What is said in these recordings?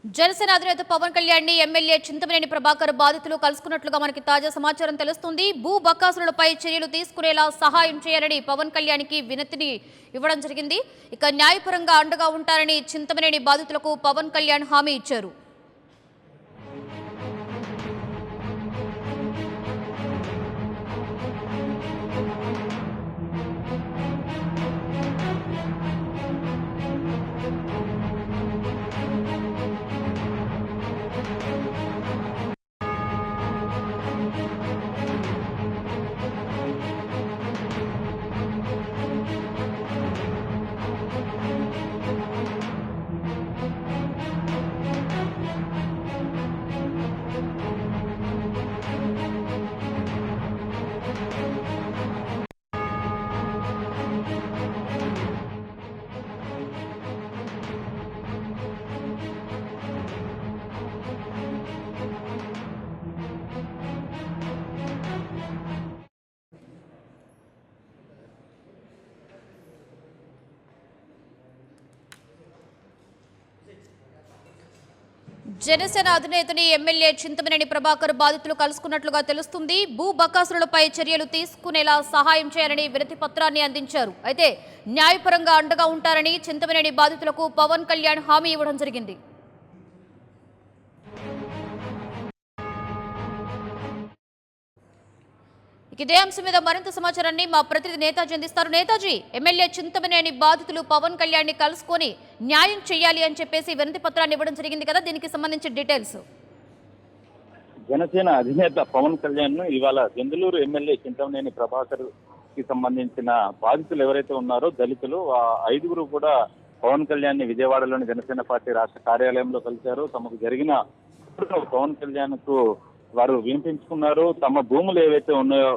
జనసేన అధినేత పవన్ కళ్యాణ్ ని ఎమ్మెల్యే చింతమనేని ప్రభాకర్ బాధితులు కలుసుకున్నట్లుగా మనకి తాజా సమాచారం తెలుస్తుంది. భూ బకాసులపై చర్యలు తీసుకునేలా సహాయం చేయాలని పవన్ కళ్యాణ్ కి వినతిని ఇవ్వడం జరిగింది. ఇక న్యాయపరంగా అండగా ఉంటారని చింతమనేని బాధితులకు పవన్ కళ్యాణ్ హామీ ఇచ్చారు. జనసేన అధినేతని ఎమ్మెల్యే చింతమనేని ప్రభాకర్ బాధితులు కలుసుకున్నట్లుగా తెలుస్తుంది. భూ బకాసులపై చర్యలు తీసుకునేలా సహాయం చేయాలని వినతి పత్రాన్ని అందించారు. అయితే న్యాయపరంగా అండగా ఉంటారని చింతమనేని బాధితులకు పవన్ కళ్యాణ్ హామీ ఇవ్వడం జరిగింది. ఇదే అంశం మీద మరింత సమాచారాన్ని మా ప్రతినిధి నేతాజీ అందిస్తారు. నేతాజీ, ఎమ్మెల్యే చింతమనేని బాధితులు పవన్ కళ్యాణ్ ని కలుసుకొని న్యాయం చేయాలి అని చెప్పేసి వినతి పత్రాన్ని ఇవ్వడం జరిగింది కదా, దీనికి సంబంధించిన డీటెయిల్స్. జనసేన అధినేత పవన్ కళ్యాణ్ ను ఇవాళ దెందులూరు ఎమ్మెల్యే చింతమనేని ప్రభాకర్ కి సంబంధించిన బాధితులు ఎవరైతే ఉన్నారో దళితులు, ఆ 5గురు కూడా పవన్ కళ్యాణ్ ని విజయవాడలోని జనసేన పార్టీ రాష్ట్ర కార్యాలయంలో కలిశారు. తమకు జరిగిన పవన్ కళ్యాణ్ కు వారు వినిపించుకున్నారు. తమ భూములు ఏవైతే ఉన్నాయో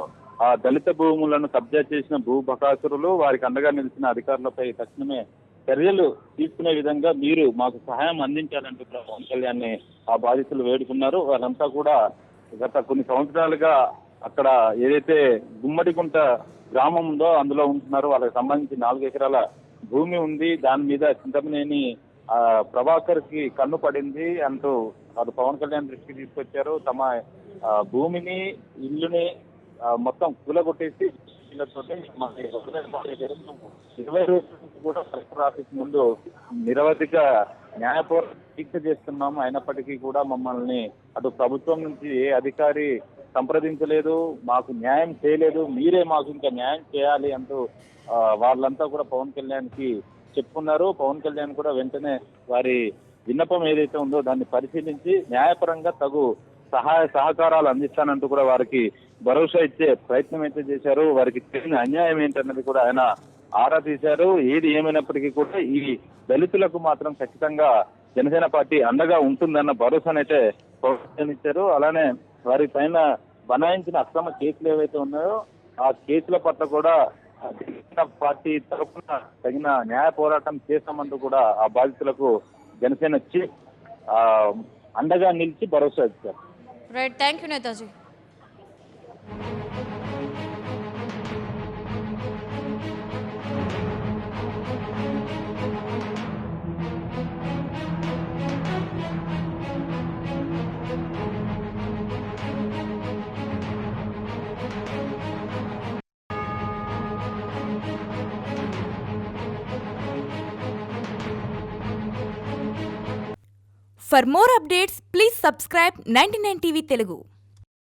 ఆ దళిత భూములను కబ్జా చేసిన భూ బకాసురులు, వారికి అండగా నిలిచిన అధికారులపై తక్షణమే చర్యలు తీసుకునే విధంగా మీరు మాకు సహాయం అందించాలంటూ పవన్ కళ్యాణ్ ని ఆ బాధితులు వేడుకున్నారు. వారంతా కూడా గత కొన్ని సంవత్సరాలుగా అక్కడ ఏదైతే గుమ్మడిగుంట గ్రామం ఉందో అందులో ఉంటున్నారు. వాళ్ళకి సంబంధించి 4 ఎకరాల భూమి ఉంది. దాని మీద చింతమనేని ప్రభాకర్ కి కన్ను పడింది అంటూ వారు పవన్ కళ్యాణ్ దృష్టికి తీసుకొచ్చారు. తమ భూమిని, ఇల్లుని మొత్తం కూలగొట్టేసి 20 రోజుల కూడా కలెక్టర్ ఆఫీస్ ముందు నిరవధిక న్యాయ పోరాటం దీక్ష చేస్తున్నాము. అయినప్పటికీ కూడా మమ్మల్ని అటు ప్రభుత్వం నుంచి ఏ అధికారి సంప్రదించలేదు, మాకు న్యాయం చేయలేదు. మీరే మాకు ఇంకా న్యాయం చేయాలి అంటూ వాళ్ళంతా కూడా పవన్ కళ్యాణ్ కి చెప్పుకున్నారు. పవన్ కళ్యాణ్ కూడా వెంటనే వారి విన్నపం ఏదైతే ఉందో దాన్ని పరిశీలించి న్యాయపరంగా తగు సహాయ సహకారాలు అందిస్తానంటూ కూడా వారికి భరోసా ఇచ్చే ప్రయత్నం అయితే చేశారు. వారికి చేసిన అన్యాయం ఏంటన్నది కూడా ఆయన ఆరా తీశారు. ఏది ఏమైనప్పటికీ కూడా ఈ దళితులకు మాత్రం ఖచ్చితంగా జనసేన పార్టీ అండగా ఉంటుందన్న భరోసానైతే ఇచ్చారు. అలానే వారి పైన బనాయించిన అక్రమ కేసులు ఏవైతే ఉన్నాయో ఆ కేసుల పట్ల కూడా జనసేన పార్టీ తరఫున తగిన న్యాయ పోరాటం చేస్తామంటూ కూడా ఆ బాధితులకు జనసేన చీఫ్ అండగా నిలిచి భరోసా ఇచ్చారు. Right, thank you Netaji. For more updates, please subscribe 99 TV Telugu.